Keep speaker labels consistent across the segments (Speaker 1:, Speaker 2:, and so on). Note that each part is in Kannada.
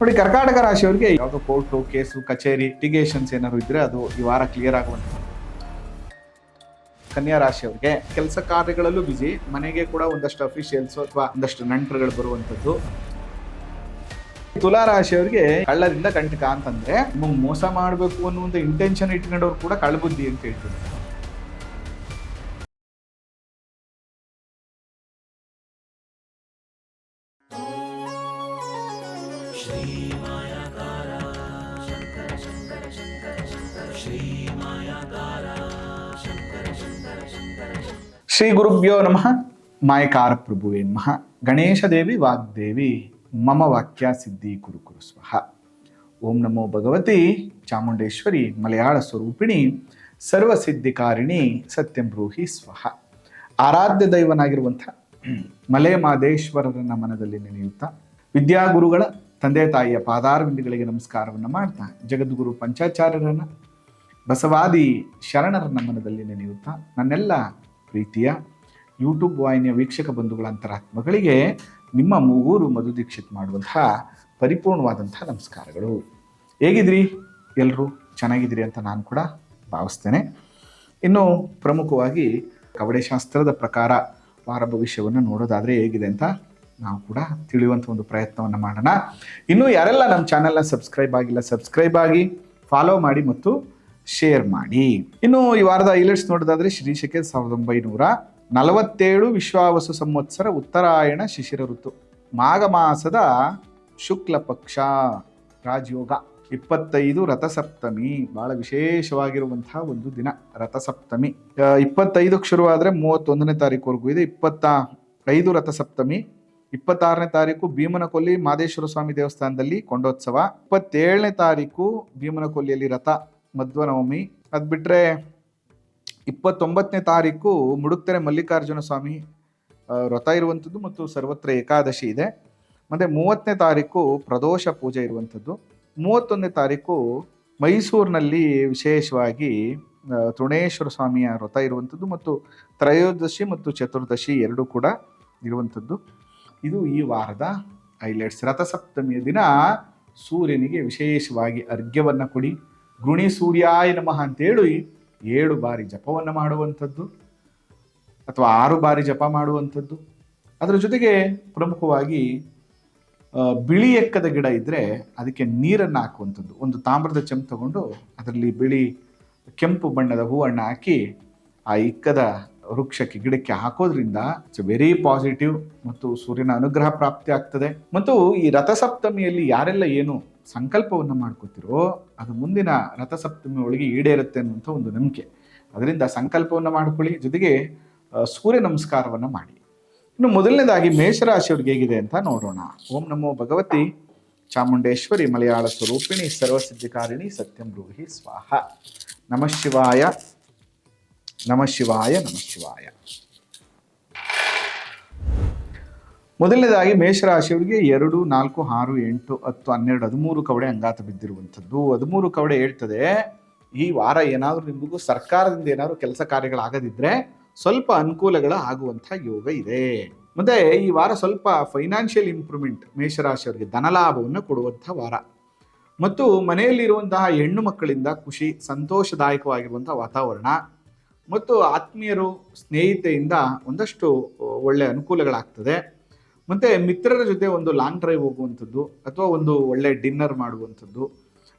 Speaker 1: ನೋಡಿ, ಕರ್ನಾಟಕ ರಾಶಿಯವರಿಗೆ ಯಾವುದೋ ಕೋರ್ಟು ಕೇಸು ಕಚೇರಿ ಲಿಟಿಗೇಷನ್ಸ್ ಏನಾದ್ರು ಇದ್ರೆ ಅದು ಈ ವಾರ ಕ್ಲಿಯರ್ ಆಗುವಂತ. ಕನ್ಯಾ ರಾಶಿಯವರಿಗೆ ಕೆಲಸ ಕಾರ್ಯಗಳಲ್ಲೂ ಬಿಸಿ, ಮನೆಗೆ ಕೂಡ ಒಂದಷ್ಟು ಅಫಿಷಿಯಲ್ಸ್ ಅಥವಾ ಒಂದಷ್ಟು ನೆಂಟರುಗಳು ಬರುವಂತದ್ದು. ತುಲಾ ರಾಶಿಯವರಿಗೆ ಕಳ್ಳರಿಂದ ಕಂಟಕ ಅಂತಂದ್ರೆ ಮೋಸ ಮಾಡಬೇಕು ಅನ್ನುವಂತ ಇಂಟೆನ್ಷನ್ ಇಟ್ಕೊಂಡವ್ರು ಕೂಡ ಕಳ್ಳಬುದ್ಧಿ ಅಂತ ಹೇಳ್ತಾರೆ. ಶ್ರೀ ಗುರುಭ್ಯೋ ನಮಃ. ಮಾಯಕಾರ ಪ್ರಭುವೇ ನಮಃ. ಗಣೇಶ ದೇವಿ ವಾಗ್ದೇವಿ ಮಮ ವಾಕ್ಯ ಸಿದ್ಧಿ ಕುರು ಕುರು ಸ್ವಹ. ಓಂ ನಮೋ ಭಗವತಿ ಚಾಮುಂಡೇಶ್ವರಿ ಮಲಯಾಳ ಸ್ವರೂಪಿಣಿ ಸರ್ವಸಿದ್ಧಿಕಾರಿಣಿ ಸತ್ಯಂ ಬ್ರೂಹಿ ಸ್ವಹ. ಆರಾಧ್ಯ ದೈವನಾಗಿರುವಂಥ ಮಲೆ ಮಾದೇಶ್ವರರನ್ನ ಮನದಲ್ಲಿ ನೆನೆಯುತ್ತಾ, ವಿದ್ಯಾಗುರುಗಳ ತಂದೆ ತಾಯಿಯ ಪಾದಾರವಿಂದಗಳಿಗೆ ನಮಸ್ಕಾರವನ್ನು ಮಾಡ್ತಾ, ಜಗದ್ಗುರು ಪಂಚಾಚಾರ್ಯರನ್ನ ಬಸವಾದಿ ಶರಣರನ್ನ ಮನದಲ್ಲಿ ನೆನೆಯುತ್ತಾ, ನನ್ನೆಲ್ಲ ಪ್ರೀತಿಯ ಯೂಟ್ಯೂಬ್ ವಾಹಿನಿಯ ವೀಕ್ಷಕ ಬಂಧುಗಳ ಅಂತರಾತ್ಮಗಳಿಗೆ ನಿಮ್ಮ ಮೂಗೂರು ಮಧು ದೀಕ್ಷಿತ್ ಮಾಡುವಂತಹ ಪರಿಪೂರ್ಣವಾದಂತಹ ನಮಸ್ಕಾರಗಳು. ಹೇಗಿದ್ರಿ ಎಲ್ಲರೂ? ಚೆನ್ನಾಗಿದ್ದೀರಿ ಅಂತ ನಾನು ಕೂಡ ಭಾವಿಸ್ತೇನೆ. ಇನ್ನು ಪ್ರಮುಖವಾಗಿ ಕವಡೆ ಶಾಸ್ತ್ರದ ಪ್ರಕಾರ ವಾರ ಭವಿಷ್ಯವನ್ನು ನೋಡೋದಾದರೆ ಹೇಗಿದೆ ಅಂತ ನಾವು ಕೂಡ ತಿಳಿಯುವಂಥ ಒಂದು ಪ್ರಯತ್ನವನ್ನು ಮಾಡೋಣ. ಇನ್ನು ಯಾರೆಲ್ಲ ನಮ್ಮ ಚಾನೆಲ್ನ ಸಬ್ಸ್ಕ್ರೈಬ್ ಆಗಿಲ್ಲ, ಸಬ್ಸ್ಕ್ರೈಬ್ ಆಗಿ, ಫಾಲೋ ಮಾಡಿ ಮತ್ತು ಶೇರ್ ಮಾಡಿ. ಇನ್ನು ಈ ವಾರದ ಹೈಲೈಟ್ಸ್ ನೋಡೋದಾದ್ರೆ, ಶ್ರೀಶಕೆ 1947 ವಿಶ್ವಾವಸು ಸಂವತ್ಸರ ಉತ್ತರಾಯಣ ಶಿಶಿರ ಋತು, ಮಾಘ ಮಾಸದ ಶುಕ್ಲ ಪಕ್ಷ, ರಾಜಯೋಗ, 25 ರಥಸಪ್ತಮಿ, ಬಹಳ ವಿಶೇಷವಾಗಿರುವಂತಹ ಒಂದು ದಿನ ರಥಸಪ್ತಮಿ. 25ಕ್ಕೆ ಶುರುವಾದರೆ 31ನೇ ತಾರೀಕುವರೆಗೂ ಇದೆ. 25 ರಥಸಪ್ತಮಿ, 26ನೇ ತಾರೀಕು ಭೀಮನಕೊಲ್ಲಿ ಮಾದೇಶ್ವರ ಸ್ವಾಮಿ ದೇವಸ್ಥಾನದಲ್ಲಿ ಕೊಂಡೋತ್ಸವ, 27ನೇ ತಾರೀಕು ಭೀಮನಕೊಲ್ಲಿಯಲ್ಲಿ ರಥ ಮಧ್ವನವಮಿ. ಅದು ಬಿಟ್ಟರೆ 29ನೇ ತಾರೀಕು ಮುಡುಕ್ತೆರೆ ಮಲ್ಲಿಕಾರ್ಜುನ ಸ್ವಾಮಿ ವ್ರತ ಇರುವಂಥದ್ದು ಮತ್ತು ಸರ್ವತ್ರ ಏಕಾದಶಿ ಇದೆ. ಮತ್ತು 30ನೇ ತಾರೀಕು ಪ್ರದೋಷ ಪೂಜೆ ಇರುವಂಥದ್ದು. 31ನೇ ತಾರೀಕು ಮೈಸೂರಿನಲ್ಲಿ ವಿಶೇಷವಾಗಿ ತೃಣೇಶ್ವರ ಸ್ವಾಮಿಯ ವ್ರತ ಇರುವಂಥದ್ದು ಮತ್ತು ತ್ರಯೋದಶಿ ಮತ್ತು ಚತುರ್ದಶಿ ಎರಡೂ ಕೂಡ ಇರುವಂಥದ್ದು. ಇದು ಈ ವಾರದ ಹೈಲೈಟ್ಸ್. ರಥಸಪ್ತಮಿಯ ದಿನ ಸೂರ್ಯನಿಗೆ ವಿಶೇಷವಾಗಿ ಅರ್ಘ್ಯವನ್ನು ಕೊಡಿ, ಗೃಣಿ ಸೂರ್ಯಾಯ ನಮಃ ಅಂತೇಳಿ 7 ಬಾರಿ ಜಪವನ್ನು ಮಾಡುವಂಥದ್ದು ಅಥವಾ 6 ಬಾರಿ ಜಪ ಮಾಡುವಂಥದ್ದು. ಅದರ ಜೊತೆಗೆ ಪ್ರಮುಖವಾಗಿ ಬಿಳಿ ಎಕ್ಕದ ಗಿಡ ಇದ್ದರೆ ಅದಕ್ಕೆ ನೀರನ್ನು ಹಾಕುವಂಥದ್ದು. ಒಂದು ತಾಮ್ರದ ಚೆಂಬು ತಗೊಂಡು ಅದರಲ್ಲಿ ಬಿಳಿ ಕೆಂಪು ಬಣ್ಣದ ಹೂವನ್ನು ಹಾಕಿ ಆ ಇಕ್ಕದ ವೃಕ್ಷಕ್ಕೆ ಗಿಡಕ್ಕೆ ಹಾಕೋದ್ರಿಂದ ಇಟ್ಸ್ ವೆರಿ ಪಾಸಿಟಿವ್ ಮತ್ತು ಸೂರ್ಯನ ಅನುಗ್ರಹ ಪ್ರಾಪ್ತಿ ಆಗ್ತದೆ. ಮತ್ತು ಈ ರಥಸಪ್ತಮಿಯಲ್ಲಿ ಯಾರೆಲ್ಲ ಏನು ಸಂಕಲ್ಪವನ್ನು ಮಾಡ್ಕೋತಿರೋ ಅದು ಮುಂದಿನ ರಥಸಪ್ತಮಿ ಒಳಗೆ ಈಡೇರುತ್ತೆ ಅನ್ನುವಂಥ ಒಂದು ನಂಬಿಕೆ. ಅದರಿಂದ ಸಂಕಲ್ಪವನ್ನು ಮಾಡ್ಕೊಳ್ಳಿ, ಜೊತೆಗೆ ಸೂರ್ಯ ನಮಸ್ಕಾರವನ್ನು ಮಾಡಿ. ಇನ್ನು ಮೊದಲನೇದಾಗಿ ಮೇಷರಾಶಿಯವ್ರಿಗೆ ಹೇಗಿದೆ ಅಂತ ನೋಡೋಣ. ಓಂ ನಮೋ ಭಗವತಿ ಚಾಮುಂಡೇಶ್ವರಿ ಮಲಯಾಳ ಸ್ವರೂಪಿಣಿ ಸರ್ವಸಿದ್ಧಿಕಾರಿಣಿ ಸತ್ಯಂ ಬ್ರೂಹಿ ಸ್ವಾಹ. ನಮಃ ಶಿವಾಯ ನಮಃ ಶಿವಾಯ ನಮಃ ಶಿವಾಯ. ಮೊದಲನೇದಾಗಿ ಮೇಷರಾಶಿಯವರಿಗೆ 2, 4, 6, 8, 10, 12, 13 ಕವಡೆ ಅಂಗಾತ ಬಿದ್ದಿರುವಂಥದ್ದು. 13 ಕವಡೆ ಹೇಳ್ತದೆ, ಈ ವಾರ ಏನಾದರೂ ನಿಮಗೂ ಸರ್ಕಾರದಿಂದ ಏನಾದರೂ ಕೆಲಸ ಕಾರ್ಯಗಳಾಗದಿದ್ರೆ ಸ್ವಲ್ಪ ಅನುಕೂಲಗಳ ಆಗುವಂಥ ಯೋಗ ಇದೆ. ಮತ್ತೆ ಈ ವಾರ ಸ್ವಲ್ಪ ಫೈನಾನ್ಷಿಯಲ್ ಇಂಪ್ರೂವ್ಮೆಂಟ್ ಮೇಷರಾಶಿಯವರಿಗೆ ಧನಲಾಭವನ್ನು ಕೊಡುವಂಥ ವಾರ. ಮತ್ತು ಮನೆಯಲ್ಲಿರುವಂತಹ ಹೆಣ್ಣು ಮಕ್ಕಳಿಂದ ಖುಷಿ, ಸಂತೋಷದಾಯಕವಾಗಿರುವಂಥ ವಾತಾವರಣ ಮತ್ತು ಆತ್ಮೀಯರು ಸ್ನೇಹಿತೆಯಿಂದ ಒಂದಷ್ಟು ಒಳ್ಳೆಯ ಅನುಕೂಲಗಳಾಗ್ತದೆ. ಮತ್ತು ಮಿತ್ರರ ಜೊತೆ ಒಂದು ಲಾಂಗ್ ಡ್ರೈವ್ ಹೋಗುವಂಥದ್ದು ಅಥವಾ ಒಂದು ಒಳ್ಳೆಯ ಡಿನ್ನರ್ ಮಾಡುವಂಥದ್ದು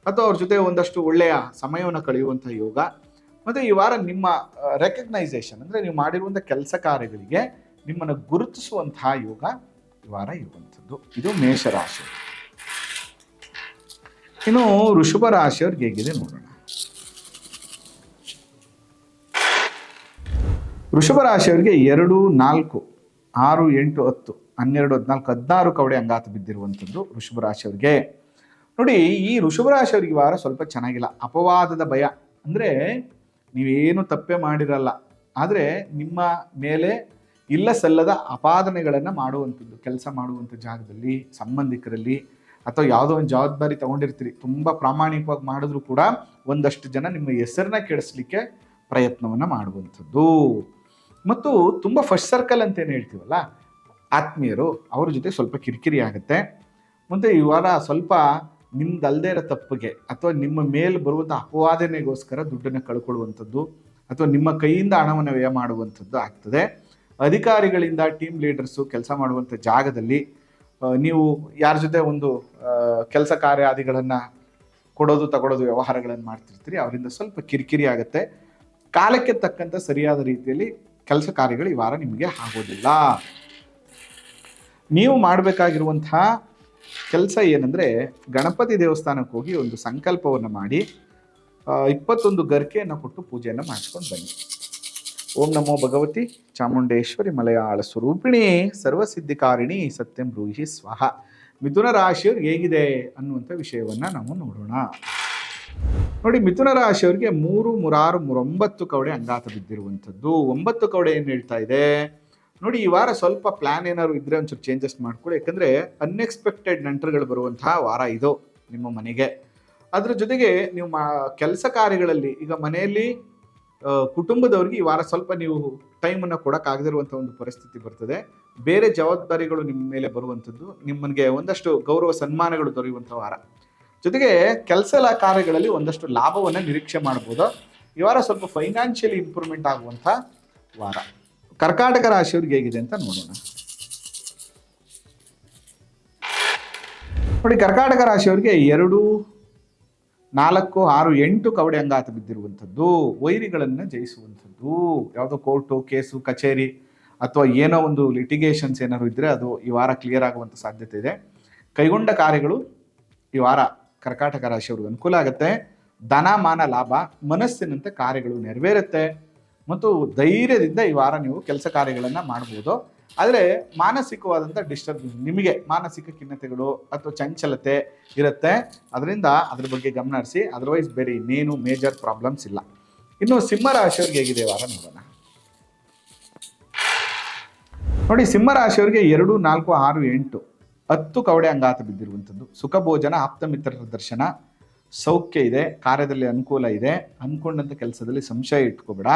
Speaker 1: ಅಥವಾ ಅವ್ರ ಜೊತೆ ಒಂದಷ್ಟು ಒಳ್ಳೆಯ ಸಮಯವನ್ನು ಕಳೆಯುವಂಥ ಯೋಗ. ಮತ್ತು ಈ ವಾರ ನಿಮ್ಮ ರೆಕಗ್ನೈಸೇಷನ್ ಅಂದರೆ ನೀವು ಮಾಡಿರುವಂಥ ಕೆಲಸ ಕಾರ್ಯಗಳಿಗೆ ನಿಮ್ಮನ್ನು ಗುರುತಿಸುವಂತಹ ಯೋಗ ಈ ವಾರ ಇರುವಂಥದ್ದು. ಇದು ಮೇಷರಾಶಿ. ಇನ್ನು ವೃಷಭ ರಾಶಿಯವ್ರಿಗೆ ಹೇಗಿದೆ ನೋಡೋಣ. ವೃಷಭ ರಾಶಿಯವರಿಗೆ 2, 4, 6, 8, 10, 12, 14, 16 ಕವಡೆ ಅಂಗಾತ ಬಿದ್ದಿರುವಂಥದ್ದು ವೃಷಭ ರಾಶಿಯವರಿಗೆ. ನೋಡಿ, ಈ ವೃಷಭ ರಾಶಿಯವರಿಗೆ ವಾರ ಸ್ವಲ್ಪ ಚೆನ್ನಾಗಿಲ್ಲ. ಅಪವಾದದ ಭಯ ಅಂದರೆ ನೀವೇನು ತಪ್ಪೇ ಮಾಡಿರಲ್ಲ, ಆದರೆ ನಿಮ್ಮ ಮೇಲೆ ಇಲ್ಲ ಸಲ್ಲದ ಅಪಾದನೆಗಳನ್ನು ಮಾಡುವಂಥದ್ದು, ಕೆಲಸ ಮಾಡುವಂಥ ಜಾಗದಲ್ಲಿ, ಸಂಬಂಧಿಕರಲ್ಲಿ ಅಥವಾ ಯಾವುದೋ ಒಂದು ಜವಾಬ್ದಾರಿ ತಗೊಂಡಿರ್ತೀರಿ, ತುಂಬ ಪ್ರಾಮಾಣಿಕವಾಗಿ ಮಾಡಿದ್ರು ಕೂಡ ಒಂದಷ್ಟು ಜನ ನಿಮ್ಮ ಹೆಸರನ್ನ ಕೆಡಿಸ್ಲಿಕ್ಕೆ ಪ್ರಯತ್ನವನ್ನು ಮಾಡುವಂಥದ್ದು. ಮತ್ತು ತುಂಬ ಫಸ್ಟ್ ಸರ್ಕಲ್ ಅಂತೇನು ಹೇಳ್ತೀವಲ್ಲ, ಆತ್ಮೀಯರು, ಅವ್ರ ಜೊತೆ ಸ್ವಲ್ಪ ಕಿರಿಕಿರಿ ಆಗುತ್ತೆ. ಮತ್ತು ಈ ವಾರ ಸ್ವಲ್ಪ ನಿಮ್ದಲ್ದೇ ಇರೋ ತಪ್ಪಿಗೆ ಅಥವಾ ನಿಮ್ಮ ಮೇಲೆ ಬರುವಂಥ ಅಪವಾದನೆಗೋಸ್ಕರ ದುಡ್ಡನ್ನು ಕಳ್ಕೊಳ್ಳುವಂಥದ್ದು ಅಥವಾ ನಿಮ್ಮ ಕೈಯಿಂದ ಹಣವನ್ನು ವ್ಯಯ ಮಾಡುವಂಥದ್ದು ಆಗ್ತದೆ. ಅಧಿಕಾರಿಗಳಿಂದ, ಟೀಮ್ ಲೀಡರ್ಸು ಕೆಲಸ ಮಾಡುವಂಥ ಜಾಗದಲ್ಲಿ ನೀವು ಯಾರ ಜೊತೆ ಒಂದು ಕೆಲಸ ಕಾರ್ಯಾದಿಗಳನ್ನು ಕೊಡೋದು ತಗೊಳ್ಳೋದು ವ್ಯವಹಾರಗಳನ್ನು ಮಾಡ್ತಿರ್ತೀರಿ, ಅವರಿಂದ ಸ್ವಲ್ಪ ಕಿರಿಕಿರಿ ಆಗುತ್ತೆ. ಕಾಲಕ್ಕೆ ತಕ್ಕಂಥ ಸರಿಯಾದ ರೀತಿಯಲ್ಲಿ ಕೆಲಸ ಕಾರ್ಯಗಳು ಈ ವಾರ ನಿಮಗೆ ಆಗೋದಿಲ್ಲ. ನೀವು ಮಾಡಬೇಕಾಗಿರುವಂತಹ ಕೆಲಸ ಏನಂದರೆ, ಗಣಪತಿ ದೇವಸ್ಥಾನಕ್ಕೆ ಹೋಗಿ ಒಂದು ಸಂಕಲ್ಪವನ್ನು ಮಾಡಿ 21 ಗರಿಕೆಯನ್ನು ಕೊಟ್ಟು ಪೂಜೆಯನ್ನು ಮಾಡಿಸ್ಕೊಂಡು ಬನ್ನಿ. ಓಂ ನಮೋ ಭಗವತಿ ಚಾಮುಂಡೇಶ್ವರಿ ಮಲಯಾಳ ಸ್ವರೂಪಿಣಿ ಸರ್ವಸಿದ್ಧಿಕಾರಿಣಿ ಸತ್ಯಂ ಬ್ರೂಹಿ ಸ್ವಹ. ಮಿಥುನ ರಾಶಿಯವ್ರಿಗೆ ಹೇಗಿದೆ ಅನ್ನುವಂಥ ವಿಷಯವನ್ನು ನಾವು ನೋಡೋಣ. ನೋಡಿ, ಮಿಥುನ ರಾಶಿಯವರಿಗೆ 3, 3, 6, 9 ಕವಡೆ ಅಂಗಾತ ಬಿದ್ದಿರುವಂಥದ್ದು. 9 ಕವಡೆ ಏನು ಹೇಳ್ತಾ ಇದೆ ನೋಡಿ, ಈ ವಾರ ಸ್ವಲ್ಪ ಪ್ಲಾನ್ ಏನಾದ್ರು ಇದ್ರೆ ಒಂಚೂರು ಚೇಂಜಸ್ ಮಾಡ್ಕೊಳ್ಳಿ. ಯಾಕಂದರೆ ಅನ್ಎಕ್ಸ್ಪೆಕ್ಟೆಡ್ ನೆಂಟರುಗಳು ಬರುವಂತಹ ವಾರ ಇದು ನಿಮ್ಮ ಮನೆಗೆ. ಅದ್ರ ಜೊತೆಗೆ ನೀವು ಕೆಲಸ ಕಾರ್ಯಗಳಲ್ಲಿ ಈಗ ಮನೆಯಲ್ಲಿ ಕುಟುಂಬದವ್ರಿಗೆ ಈ ವಾರ ಸ್ವಲ್ಪ ನೀವು ಟೈಮನ್ನು ಕೊಡೋಕ್ಕಾಗದಿರುವಂಥ ಒಂದು ಪರಿಸ್ಥಿತಿ ಬರ್ತದೆ. ಬೇರೆ ಜವಾಬ್ದಾರಿಗಳು ನಿಮ್ಮ ಮೇಲೆ ಬರುವಂಥದ್ದು, ನಿಮ್ಮನಿಗೆ ಒಂದಷ್ಟು ಗೌರವ ಸನ್ಮಾನಗಳು ದೊರೆಯುವಂಥ ವಾರ. ಜೊತೆಗೆ ಕೆಲಸ ಕಾರ್ಯಗಳಲ್ಲಿ ಒಂದಷ್ಟು ಲಾಭವನ್ನು ನಿರೀಕ್ಷೆ ಮಾಡ್ಬೋದು. ಈ ವಾರ ಸ್ವಲ್ಪ ಫೈನಾನ್ಷಿಯಲಿ ಇಂಪ್ರೂವ್ಮೆಂಟ್ ಆಗುವಂಥ ವಾರ. ಕರ್ಕಾಟಕ ರಾಶಿಯವ್ರಿಗೆ ಹೇಗಿದೆ ಅಂತ ನೋಡೋಣ. ನೋಡಿ, ಕರ್ಕಾಟಕ ರಾಶಿಯವರಿಗೆ 2, 4, 6, 8 ಕವಡೆ ಅಂಗಾತ ಬಿದ್ದಿರುವಂಥದ್ದು. ವೈರಿಗಳನ್ನು ಜಯಿಸುವಂಥದ್ದು, ಯಾವುದೋ ಕೋರ್ಟು ಕೇಸು ಕಚೇರಿ ಅಥವಾ ಏನೋ ಒಂದು ಲಿಟಿಗೇಷನ್ಸ್ ಏನಾದ್ರು ಇದ್ದರೆ ಅದು ಈ ವಾರ ಕ್ಲಿಯರ್ ಆಗುವಂಥ ಸಾಧ್ಯತೆ ಇದೆ. ಕೈಗೊಂಡ ಕಾರ್ಯಗಳು ಈ ವಾರ ಕರ್ಕಾಟಕ ರಾಶಿಯವ್ರಿಗೆ ಅನುಕೂಲ ಆಗುತ್ತೆ. ಧನ ಮಾನ ಲಾಭ, ಮನಸ್ಸಿನಂತೆ ಕಾರ್ಯಗಳು ನೆರವೇರುತ್ತೆ ಮತ್ತು ಧೈರ್ಯದಿಂದ ಈ ವಾರ ನೀವು ಕೆಲಸ ಕಾರ್ಯಗಳನ್ನು ಮಾಡ್ಬೋದು. ಆದರೆ ಮಾನಸಿಕವಾದಂಥ ಡಿಸ್ಟರ್ಬೆನ್ಸ್, ನಿಮಗೆ ಮಾನಸಿಕ ಖಿನ್ನತೆಗಳು ಅಥವಾ ಚಂಚಲತೆ ಇರುತ್ತೆ. ಅದರಿಂದ ಅದ್ರ ಬಗ್ಗೆ ಗಮನ ಹರಿಸಿ. ಅದರ್ವೈಸ್ ಬೇರೆ ಇನ್ನೇನು ಮೇಜರ್ ಪ್ರಾಬ್ಲಮ್ಸ್ ಇಲ್ಲ. ಇನ್ನು ಸಿಂಹರಾಶಿಯವ್ರಿಗೆ ಹೇಗಿದೆ ವಾರ ನೋಡೋಣ. ನೋಡಿ, ಸಿಂಹರಾಶಿಯವರಿಗೆ 2, 4, 6, 8, 10 ಕವಡೆ ಅಂಗಾತ ಬಿದ್ದಿರುವಂಥದ್ದು. ಸುಖ ಭೋಜನ, ಆಪ್ತ ಮಿತ್ರರ ದರ್ಶನ, ಸೌಖ್ಯ ಇದೆ, ಕಾರ್ಯದಲ್ಲಿ ಅನುಕೂಲ ಇದೆ, ಅಂದ್ಕೊಂಡಂಥ ಕೆಲಸದಲ್ಲಿ ಸಂಶಯ ಇಟ್ಕೋಬೇಡ.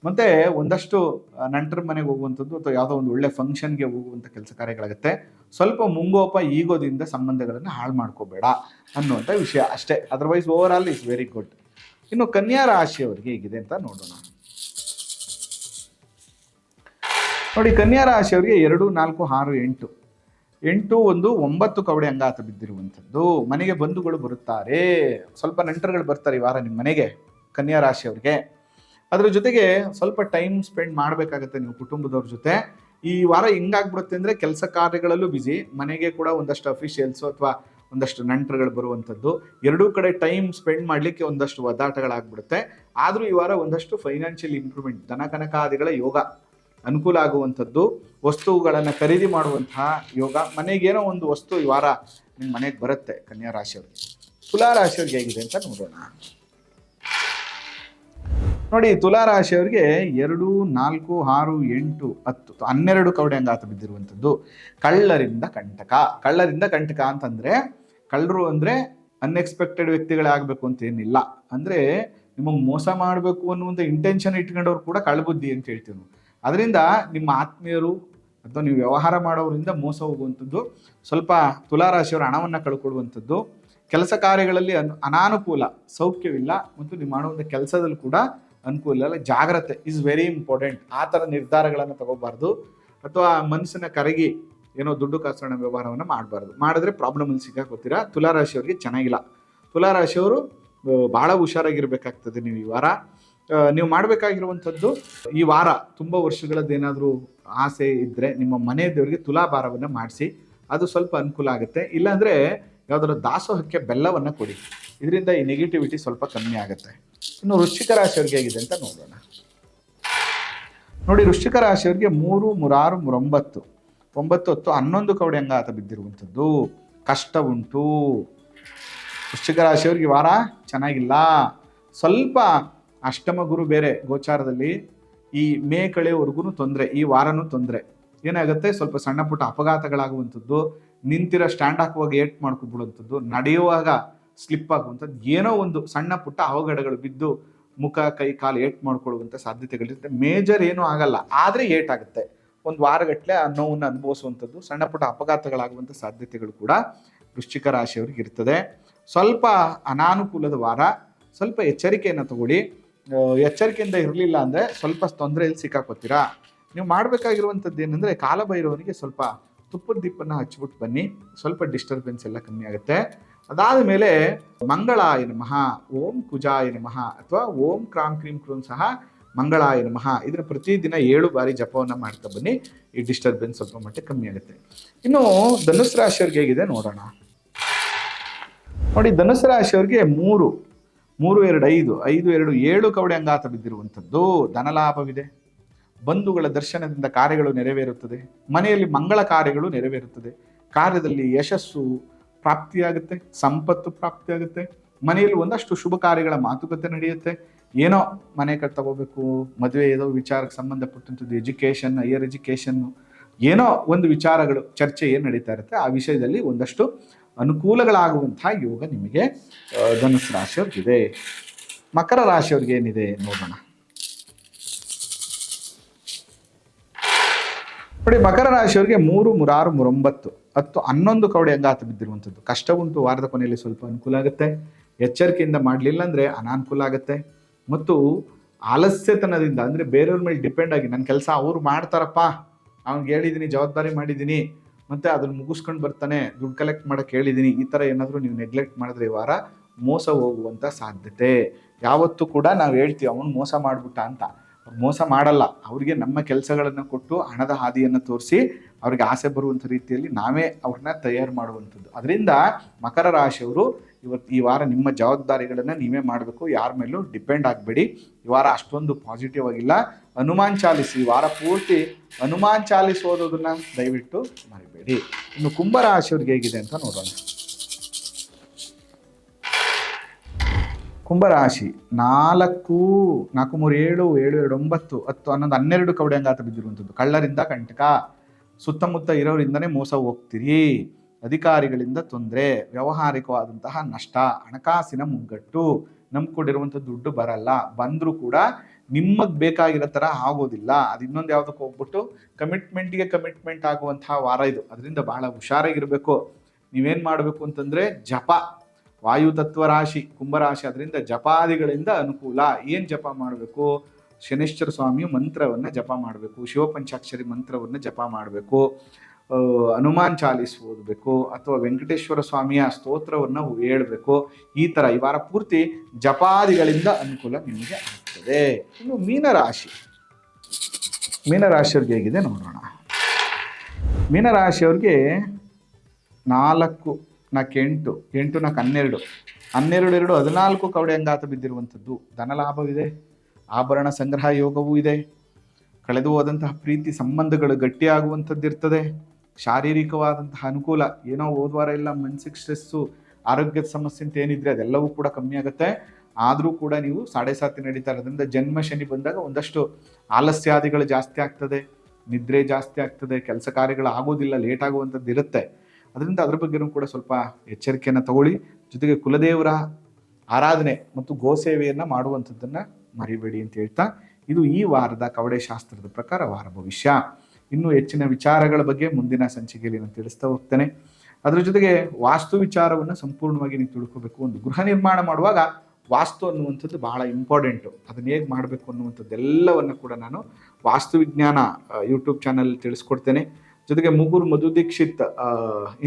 Speaker 1: ಮತ್ತು ಒಂದಷ್ಟು ನಂಟರ ಮನೆಗೆ ಹೋಗುವಂಥದ್ದು ಅಥವಾ ಯಾವುದೋ ಒಂದು ಒಳ್ಳೆ ಫಂಕ್ಷನ್ಗೆ ಹೋಗುವಂಥ ಕೆಲಸ ಕಾರ್ಯಗಳಾಗುತ್ತೆ. ಸ್ವಲ್ಪ ಮುಂಗೋಪ ಈಗೋದಿಂದ ಸಂಬಂಧಗಳನ್ನು ಹಾಳು ಮಾಡ್ಕೋಬೇಡ ಅನ್ನುವಂಥ ವಿಷಯ ಅಷ್ಟೇ. Otherwise over all is very good. ಇನ್ನು ಕನ್ಯಾ ರಾಶಿಯವರಿಗೆ ಹೇಗಿದೆ ಅಂತ ನೋಡೋಣ. ನೋಡಿ, ಕನ್ಯಾ ರಾಶಿಯವರಿಗೆ 2, 4, 6, 8, 8, 9 ಕವಡೆ ಅಂಗಾತ ಬಿದ್ದಿರುವಂಥದ್ದು. ಮನೆಗೆ ಬಂಧುಗಳು ಬರುತ್ತಾರೆ, ಸ್ವಲ್ಪ ನೆಂಟರುಗಳು ಬರ್ತಾರೆ ಈ ವಾರ ನಿಮ್ಮ ಮನೆಗೆ ಕನ್ಯಾ ರಾಶಿಯವ್ರಿಗೆ. ಅದ್ರ ಜೊತೆಗೆ ಸ್ವಲ್ಪ ಟೈಮ್ ಸ್ಪೆಂಡ್ ಮಾಡಬೇಕಾಗತ್ತೆ ನೀವು ಕುಟುಂಬದವ್ರ ಜೊತೆ. ಈ ವಾರ ಹೆಂಗಾಗ್ಬಿಡುತ್ತೆ ಅಂದರೆ, ಕೆಲಸ ಕಾರ್ಯಗಳಲ್ಲೂ ಬ್ಯುಸಿ, ಮನೆಗೆ ಕೂಡ ಒಂದಷ್ಟು ಅಫಿಷಿಯಲ್ಸು ಅಥವಾ ಒಂದಷ್ಟು ನಂಟರುಗಳು ಬರುವಂಥದ್ದು, ಎರಡೂ ಕಡೆ ಟೈಮ್ ಸ್ಪೆಂಡ್ ಮಾಡಲಿಕ್ಕೆ ಒಂದಷ್ಟು ಒದ್ದಾಟಗಳಾಗ್ಬಿಡುತ್ತೆ. ಆದರೂ ಈ ವಾರ ಒಂದಷ್ಟು ಫೈನಾನ್ಷಿಯಲ್ ಇಂಪ್ರೂವ್ಮೆಂಟ್, ಧನ ಕನಕಾದಿಗಳ ಯೋಗ ಅನುಕೂಲ ಆಗುವಂಥದ್ದು, ವಸ್ತುಗಳನ್ನು ಖರೀದಿ ಮಾಡುವಂತಹ ಯೋಗ, ಮನೆಗೇನೋ ಒಂದು ವಸ್ತು ಈ ವಾರ ನಿಮ್ಮ ಮನೆಗೆ ಬರುತ್ತೆ ಕನ್ಯಾ ರಾಶಿಯವ್ರಿಗೆ. ತುಲಾ ರಾಶಿಯವ್ರಿಗೆ ಹೇಗಿದೆ ಅಂತ ನೋಡೋಣ. ನೋಡಿ, ತುಲಾ ರಾಶಿಯವರಿಗೆ 2, 4, 6, 8, 10, 12 ಕವಡೆ ಅಂಗಾತ ಬಿದ್ದಿರುವಂಥದ್ದು. ಕಳ್ಳರಿಂದ ಕಂಟಕ. ಕಳ್ಳರಿಂದ ಕಂಟಕ ಅಂತಂದರೆ, ಕಳ್ಳರು ಅಂದರೆ ಅನ್ಎಕ್ಸ್ಪೆಕ್ಟೆಡ್ ವ್ಯಕ್ತಿಗಳಾಗಬೇಕು ಅಂತ ಏನಿಲ್ಲ. ಅಂದರೆ ನಿಮಗೆ ಮೋಸ ಮಾಡಬೇಕು ಅನ್ನುವಂಥ ಇಂಟೆನ್ಷನ್ ಇಟ್ಕೊಂಡವ್ರು ಕೂಡ ಕಳ್ಳಬುದ್ಧಿ ಅಂತ ಹೇಳ್ತೀವಿ ನಾವು. ಅದರಿಂದ ನಿಮ್ಮ ಆತ್ಮೀಯರು ಅಥವಾ ನೀವು ವ್ಯವಹಾರ ಮಾಡೋರಿಂದ ಮೋಸ ಹೋಗುವಂಥದ್ದು, ಸ್ವಲ್ಪ ತುಲಾ ರಾಶಿಯವರ ಹಣವನ್ನು ಕಳ್ಕೊಳ್ಳುವಂಥದ್ದು, ಕೆಲಸ ಕಾರ್ಯಗಳಲ್ಲಿ ಅನಾನುಕೂಲ, ಸೌಖ್ಯವಿಲ್ಲ ಮತ್ತು ನೀವು ಮಾಡುವಂಥ ಕೆಲಸದಲ್ಲಿ ಕೂಡ ಅನುಕೂಲ ಇಲ್ಲ. ಜಾಗ್ರತೆ ಇಸ್ ವೆರಿ ಇಂಪಾರ್ಟೆಂಟ್. ಆ ಥರ ನಿರ್ಧಾರಗಳನ್ನು ತಗೋಬಾರ್ದು ಅಥವಾ ಮನಸ್ಸನ್ನ ಕರಗಿ ಏನೋ ದುಡ್ಡು ಕಾಸೋಣ ವ್ಯವಹಾರವನ್ನು ಮಾಡಬಾರ್ದು. ಮಾಡಿದ್ರೆ ಪ್ರಾಬ್ಲಮಲ್ಲಿ ಸಿಕ್ಕಾಕೋತೀರಾ. ತುಲಾ ರಾಶಿಯವರಿಗೆ ಚೆನ್ನಾಗಿಲ್ಲ. ತುಲಾ ರಾಶಿಯವರು ಭಾಳ ಹುಷಾರಾಗಿರ್ಬೇಕಾಗ್ತದೆ. ನೀವು ಈ ವಾರ ನೀವು ಮಾಡಬೇಕಾಗಿರುವಂಥದ್ದು, ಈ ವಾರ ತುಂಬ ವರ್ಷಗಳದ್ದೇನಾದರೂ ಆಸೆ ಇದ್ದರೆ ನಿಮ್ಮ ಮನೆ ದೇವರಿಗೆ ತುಲಾಭಾರವನ್ನು ಮಾಡಿಸಿ, ಅದು ಸ್ವಲ್ಪ ಅನುಕೂಲ ಆಗುತ್ತೆ. ಇಲ್ಲಾಂದರೆ ಯಾವುದಾದ್ರು ದಾಸೋಹಕ್ಕೆ ಬೆಲ್ಲವನ್ನು ಕೊಡಿ, ಇದರಿಂದ ಈ ನೆಗೆಟಿವಿಟಿ ಸ್ವಲ್ಪ ಕಮ್ಮಿ ಆಗುತ್ತೆ. ಇನ್ನು ವೃಶ್ಚಿಕ ರಾಶಿಯವ್ರಿಗೆ ಹೇಗಿದೆ ಅಂತ ನೋಡೋಣ. ನೋಡಿ, ವೃಶ್ಚಿಕ ರಾಶಿಯವರಿಗೆ 3, 3, 6, 9, 9, 10, 11 ಕವಡೆ ಅಂಗಾತ ಬಿದ್ದಿರುವಂಥದ್ದು. ಕಷ್ಟ ಉಂಟು. ವೃಶ್ಚಿಕ ರಾಶಿಯವರಿಗೆ ವಾರ ಚೆನ್ನಾಗಿಲ್ಲ. ಸ್ವಲ್ಪ ಅಷ್ಟಮ ಗುರು ಬೇರೆ ಗೋಚಾರದಲ್ಲಿ ಈ ಮೇ ಕಳೆಯವರೆಗೂ ತೊಂದರೆ, ಈ ವಾರನೂ ತೊಂದರೆ. ಏನಾಗುತ್ತೆ, ಸ್ವಲ್ಪ ಸಣ್ಣ ಪುಟ್ಟ ಅಪಘಾತಗಳಾಗುವಂಥದ್ದು, ನಿಂತಿರೋ ಸ್ಟ್ಯಾಂಡ್ ಹಾಕುವಾಗ ಏಟ್ ಮಾಡ್ಕೊಬಿಡುವಂಥದ್ದು, ನಡೆಯುವಾಗ ಸ್ಲಿಪ್ ಆಗುವಂಥದ್ದು, ಏನೋ ಒಂದು ಸಣ್ಣ ಪುಟ್ಟ ಅವಘಡಗಳು ಬಿದ್ದು ಮುಖ ಕೈ ಕಾಲು ಏಟ್ ಮಾಡ್ಕೊಳ್ಳುವಂಥ ಸಾಧ್ಯತೆಗಳಿರುತ್ತೆ. ಮೇಜರ್ ಏನೂ ಆಗಲ್ಲ, ಆದರೆ ಏಟ್ ಆಗುತ್ತೆ. ಒಂದು ವಾರಗಟ್ಟಲೆ ಆ ನೋವನ್ನು ಅನುಭವಿಸುವಂಥದ್ದು, ಸಣ್ಣ ಪುಟ್ಟ ಅಪಘಾತಗಳಾಗುವಂಥ ಸಾಧ್ಯತೆಗಳು ಕೂಡ ವೃಶ್ಚಿಕ ರಾಶಿಯವರಿಗೆ ಇರ್ತದೆ. ಸ್ವಲ್ಪ ಅನಾನುಕೂಲದ ವಾರ, ಸ್ವಲ್ಪ ಎಚ್ಚರಿಕೆಯನ್ನು ತಗೊಳ್ಳಿ. ಎಚ್ಚರಿಕೆಯಿಂದ ಇರಲಿಲ್ಲ ಅಂದರೆ ಸ್ವಲ್ಪ ತೊಂದರೆಯಲ್ಲಿ ಸಿಕ್ಕಾಕೋತೀರಾ. ನೀವು ಮಾಡಬೇಕಾಗಿರುವಂಥದ್ದು ಏನಂದರೆ ಕಾಲಭೈರವನಿಗೆ ಸ್ವಲ್ಪ ತುಪ್ಪದ ದೀಪನ ಹಚ್ಬಿಟ್ಟು ಬನ್ನಿ, ಸ್ವಲ್ಪ ಡಿಸ್ಟರ್ಬೆನ್ಸ್ ಎಲ್ಲ ಕಮ್ಮಿ ಆಗುತ್ತೆ. ಅದಾದ ಮೇಲೆ ಮಂಗಳಾಯ ನಮಃ, ಓಂ ಕುಜಾಯ ನಮಃ ಅಥವಾ ಓಂ ಕ್ರಾಂ ಕ್ರೀಂ ಕ್ರೂಂ ಸಹ ಮಂಗಳಾಯ ನಮಃ ಇದನ್ನು ಪ್ರತಿದಿನ 7 ಬಾರಿ ಜಪವನ್ನು ಮಾಡ್ತಾ ಬನ್ನಿ. ಈ ಡಿಸ್ಟರ್ಬೆನ್ಸ್ ಸ್ವಲ್ಪ ಮಟ್ಟಿಗೆ ಕಮ್ಮಿ ಆಗುತ್ತೆ. ಇನ್ನು ಧನುಸ್ ರಾಶಿಯವ್ರಿಗೆ ಹೇಗಿದೆ ನೋಡೋಣ. ನೋಡಿ, ಧನುಸ್ ರಾಶಿಯವ್ರಿಗೆ 3, 2, 5, 5, 2, 7 ಕವಡೆ ಅಂಗಾತ ಬಿದ್ದಿರುವಂಥದ್ದು. ಧನಲಾಭವಿದೆ, ಬಂಧುಗಳ ದರ್ಶನದಿಂದ ಕಾರ್ಯಗಳು ನೆರವೇರುತ್ತದೆ, ಮನೆಯಲ್ಲಿ ಮಂಗಳ ಕಾರ್ಯಗಳು ನೆರವೇರುತ್ತದೆ, ಕಾರ್ಯದಲ್ಲಿ ಯಶಸ್ಸು ಪ್ರಾಪ್ತಿಯಾಗುತ್ತೆ, ಸಂಪತ್ತು ಪ್ರಾಪ್ತಿಯಾಗುತ್ತೆ, ಮನೆಯಲ್ಲಿ ಒಂದಷ್ಟು ಶುಭ ಕಾರ್ಯಗಳ ಮಾತುಕತೆ ನಡೆಯುತ್ತೆ. ಏನೋ ಮನೆ ಕಡೆ ತಗೋಬೇಕು, ಮದುವೆ ಏನೋ ವಿಚಾರಕ್ಕೆ ಸಂಬಂಧಪಟ್ಟಂಥದ್ದು, ಎಜುಕೇಷನ್, ಹೈಯರ್ ಎಜುಕೇಷನ್ನು, ಏನೋ ಒಂದು ವಿಚಾರಗಳು ಚರ್ಚೆ ಏನು ನಡೀತಾ ಇರುತ್ತೆ ಆ ವಿಷಯದಲ್ಲಿ ಒಂದಷ್ಟು ಅನುಕೂಲಗಳಾಗುವಂತಹ ಯೋಗ ನಿಮಗೆ ಧನುಸ್ ರಾಶಿಯವ್ರಿಗಿದೆ. ಮಕರ ರಾಶಿಯವ್ರಿಗೆ ಏನಿದೆ ನೋಡೋಣ. ನೋಡಿ, ಮಕರ ರಾಶಿಯವರಿಗೆ 3, 6, 9, 10, 11 ಕವಡೆ ಅಂಗಾತ ಬಿದ್ದಿರುವಂಥದ್ದು. ಕಷ್ಟ ಉಂಟು, ವಾರದ ಕೊನೆಯಲ್ಲಿ ಸ್ವಲ್ಪ ಅನುಕೂಲ ಆಗುತ್ತೆ. ಎಚ್ಚರಿಕೆಯಿಂದ ಮಾಡಲಿಲ್ಲ ಅಂದರೆ ಅನಾನುಕೂಲ ಆಗುತ್ತೆ. ಮತ್ತು ಆಲಸ್ಯತನದಿಂದ ಅಂದರೆ ಬೇರೆಯವ್ರ ಮೇಲೆ ಡಿಪೆಂಡ್ ಆಗಿ ನನ್ನ ಕೆಲಸ ಅವ್ರು ಮಾಡ್ತಾರಪ್ಪ, ಅವ್ನಿಗೆ ಹೇಳಿದ್ದೀನಿ, ಜವಾಬ್ದಾರಿ ಮಾಡಿದ್ದೀನಿ, ಮತ್ತು ಅದನ್ನು ಮುಗಿಸ್ಕೊಂಡು ಬರ್ತಾನೆ, ದುಡ್ಡು ಕಲೆಕ್ಟ್ ಮಾಡೋಕ್ಕೆ ಹೇಳಿದ್ದೀನಿ, ಈ ಥರ ಏನಾದರೂ ನೀವು ನೆಗ್ಲೆಕ್ಟ್ ಮಾಡಿದ್ರೆ ಈ ವಾರ ಮೋಸ ಹೋಗುವಂಥ ಸಾಧ್ಯತೆ. ಯಾವತ್ತೂ ಕೂಡ ನಾವು ಹೇಳ್ತೀವಿ ಅವನು ಮೋಸ ಮಾಡಿಬಿಟ್ಟ ಅಂತ, ಅವ್ರು ಮೋಸ ಮಾಡಲ್ಲ. ಅವ್ರಿಗೆ ನಮ್ಮ ಕೆಲಸಗಳನ್ನು ಕೊಟ್ಟು ಹಣದ ಹಾದಿಯನ್ನು ತೋರಿಸಿ ಅವ್ರಿಗೆ ಆಸೆ ಬರುವಂಥ ರೀತಿಯಲ್ಲಿ ನಾವೇ ಅವ್ರನ್ನ ತಯಾರು ಮಾಡುವಂಥದ್ದು. ಅದರಿಂದ ಮಕರ ರಾಶಿಯವರು ಈ ವಾರ ನಿಮ್ಮ ಜವಾಬ್ದಾರಿಗಳನ್ನು ನೀವೇ ಮಾಡಬೇಕು, ಯಾರ ಮೇಲೂ ಡಿಪೆಂಡ್ ಆಗಬೇಡಿ. ಈ ವಾರ ಅಷ್ಟೊಂದು ಪಾಸಿಟಿವ್ ಆಗಿಲ್ಲ. ಹನುಮಾನ್ ಚಾಲಿಸ್ ಈ ವಾರ ಪೂರ್ತಿ ಹನುಮಾನ್ ಚಾಲಿಸ್ ಓದೋದನ್ನ ದಯವಿಟ್ಟು ಮರಿಬೇಡಿ. ಇನ್ನು ಕುಂಭರಾಶಿಯವ್ರಿಗೆ ಹೇಗಿದೆ ಅಂತ ನೋಡೋಣ. ಕುಂಭರಾಶಿ 4, 4, 3, 7, 7, 2, 9, 10, 11, 12 ಕವಡೆ ಅಂಗಾತ ಬಿದ್ದಿರುವಂಥದ್ದು. ಕಳ್ಳರಿಂದ ಕಂಟಕ, ಸುತ್ತಮುತ್ತ ಇರೋರಿಂದನೇ ಮೋಸ ಹೋಗ್ತೀರಿ, ಅಧಿಕಾರಿಗಳಿಂದ ತೊಂದರೆ, ವ್ಯಾವಹಾರಿಕವಾದಂತಹ ನಷ್ಟ, ಹಣಕಾಸಿನ ಮುಗ್ಗಟ್ಟು, ನಂಬ್ಕೊಂಡಿರುವಂಥ ದುಡ್ಡು ಬರಲ್ಲ, ಬಂದರೂ ಕೂಡ ನಿಮಗೆ ಬೇಕಾಗಿರೋ ಥರ ಆಗೋದಿಲ್ಲ. ಅದು ಇನ್ನೊಂದು ಯಾವುದಕ್ಕೆ ಹೋಗ್ಬಿಟ್ಟು ಕಮಿಟ್ಮೆಂಟ್ ಆಗುವಂತಹ ವಾರ ಇದು. ಅದರಿಂದ ಬಹಳ ಹುಷಾರಾಗಿರಬೇಕು. ನೀವೇನು ಮಾಡಬೇಕು ಅಂತಂದರೆ ಜಪ, ವಾಯುತತ್ವ ರಾಶಿ ಕುಂಭರಾಶಿ, ಅದರಿಂದ ಜಪಾದಿಗಳಿಂದ ಅನುಕೂಲ. ಏನು ಜಪ ಮಾಡಬೇಕು? ಶನೇಶ್ವರ ಸ್ವಾಮಿಯ ಮಂತ್ರವನ್ನು ಜಪ ಮಾಡಬೇಕು, ಶಿವಪಂಚಾಕ್ಷರಿ ಮಂತ್ರವನ್ನು ಜಪ ಮಾಡಬೇಕು, ಹನುಮಾನ್ ಚಾಲಿಸ್ ಓದಬೇಕು, ಅಥವಾ ವೆಂಕಟೇಶ್ವರ ಸ್ವಾಮಿಯ ಸ್ತೋತ್ರವನ್ನು ಹೇಳಬೇಕು. ಈ ಥರ ಈ ವಾರ ಪೂರ್ತಿ ಜಪಾದಿಗಳಿಂದ ಅನುಕೂಲ ನಿಮಗೆ ಆಗ್ತದೆ. ಇನ್ನು ಮೀನರಾಶಿಯವ್ರಿಗೆ ಹೇಗಿದೆ ನೋಡೋಣ. ಮೀನರಾಶಿಯವ್ರಿಗೆ 4, 4, 8, 8, 12, 12, 2, 14 ಕವಡೆ ಅಂಗಾತ ಬಿದ್ದಿರುವಂಥದ್ದು. ಧನಲಾಭವಿದೆ, ಆಭರಣ ಸಂಗ್ರಹ ಯೋಗವೂ ಇದೆ, ಕಳೆದು ಹೋದಂತಹ ಪ್ರೀತಿ ಸಂಬಂಧಗಳು ಗಟ್ಟಿಯಾಗುವಂಥದ್ದು ಇರ್ತದೆ, ಶಾರೀರಿಕವಾದಂತಹ ಅನುಕೂಲ. ಏನೋ ಹೋದ್ವಾರ ಎಲ್ಲ ಮನಸ್ಸಿಗೆ ಸ್ಟ್ರೆಸ್ಸು, ಆರೋಗ್ಯದ ಸಮಸ್ಯೆ ಅಂತ ಏನಿದ್ರೆ ಅದೆಲ್ಲವೂ ಕೂಡ ಕಮ್ಮಿ ಆಗುತ್ತೆ. ಆದರೂ ಕೂಡ ನೀವು 7.5 ನಡೀತಾ ಇರೋದ್ರಿಂದ ಜನ್ಮ ಶನಿ ಬಂದಾಗ ಒಂದಷ್ಟು ಆಲಸ್ಯಾದಿಗಳು ಜಾಸ್ತಿ ಆಗ್ತದೆ, ನಿದ್ರೆ ಜಾಸ್ತಿ ಆಗ್ತದೆ, ಕೆಲಸ ಕಾರ್ಯಗಳು ಆಗೋದಿಲ್ಲ, ಲೇಟ್ ಆಗುವಂಥದ್ದು ಇರುತ್ತೆ. ಅದರಿಂದ ಅದ್ರ ಬಗ್ಗೆನೂ ಕೂಡ ಸ್ವಲ್ಪ ಎಚ್ಚರಿಕೆಯನ್ನು ತಗೊಳ್ಳಿ. ಜೊತೆಗೆ ಕುಲದೇವರ ಆರಾಧನೆ ಮತ್ತು ಗೋಸೇವೆಯನ್ನು ಮಾಡುವಂಥದ್ದನ್ನು ಮರಿಬೇಡಿ ಅಂತ ಹೇಳ್ತಾ, ಇದು ಈ ವಾರದ ಕವಡೆ ಶಾಸ್ತ್ರದ ಪ್ರಕಾರ ವಾರ ಭವಿಷ್ಯ. ಇನ್ನೂ ಹೆಚ್ಚಿನ ವಿಚಾರಗಳ ಬಗ್ಗೆ ಮುಂದಿನ ಸಂಚಿಕೆಯಲ್ಲಿ ನಾನು ತಿಳಿಸ್ತಾ ಹೋಗ್ತೇನೆ. ಅದರ ಜೊತೆಗೆ ವಾಸ್ತು ವಿಚಾರವನ್ನು ಸಂಪೂರ್ಣವಾಗಿ ನೀವು ತಿಳ್ಕೋಬೇಕು. ಒಂದು ಗೃಹ ನಿರ್ಮಾಣ ಮಾಡುವಾಗ ವಾಸ್ತು ಅನ್ನುವಂಥದ್ದು ಬಹಳ ಇಂಪಾರ್ಟೆಂಟು. ಅದನ್ನ ಹೇಗೆ ಮಾಡಬೇಕು ಅನ್ನುವಂಥದ್ದೆಲ್ಲವನ್ನು ಕೂಡ ನಾನು ವಾಸ್ತು ವಿಜ್ಞಾನ ಯೂಟ್ಯೂಬ್ ಚಾನಲ್ ತಿಳಿಸ್ಕೊಡ್ತೇನೆ. ಜೊತೆಗೆ ಮುಗುರು ಮಧು ದೀಕ್ಷಿತ್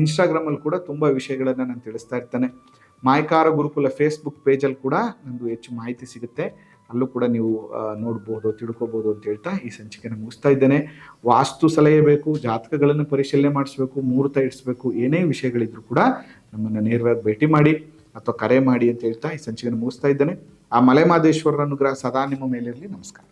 Speaker 1: ಇನ್ಸ್ಟಾಗ್ರಾಮಲ್ಲಿ ಕೂಡ ತುಂಬ ವಿಷಯಗಳನ್ನು ನಾನು ತಿಳಿಸ್ತಾ ಇರ್ತೇನೆ. ಮಾಯಕಾರ ಗುರುಕುಲ ಫೇಸ್ಬುಕ್ ಪೇಜಲ್ಲಿ ಕೂಡ ನಂದು ಹೆಚ್ಚು ಮಾಹಿತಿ ಸಿಗುತ್ತೆ, ಅಲ್ಲೂ ಕೂಡ ನೀವು ನೋಡ್ಬೋದು, ತಿಳ್ಕೊಬೋದು ಅಂತ ಹೇಳ್ತಾ ಈ ಸಂಚಿಕೆನ ಮುಗಿಸ್ತಾ ಇದ್ದೇನೆ. ವಾಸ್ತು ಸಲಹೆ ಬೇಕು, ಜಾತಕಗಳನ್ನು ಪರಿಶೀಲನೆ ಮಾಡಿಸ್ಬೇಕು, ಮುಹೂರ್ತ ಇಡಿಸ್ಬೇಕು, ಏನೇ ವಿಷಯಗಳಿದ್ರು ಕೂಡ ನಮ್ಮನ್ನು ನೇರವಾಗಿ ಭೇಟಿ ಮಾಡಿ ಅಥವಾ ಕರೆ ಮಾಡಿ ಅಂತ ಹೇಳ್ತಾ ಈ ಸಂಚಿಕೆನ ಮುಗಿಸ್ತಾ ಇದ್ದೇನೆ. ಆ ಮಲೆಮಹದೇಶ್ವರರ ಅನುಗ್ರಹ ಸದಾ ನಿಮ್ಮ ಮೇಲಿರಲಿ. ನಮಸ್ಕಾರ.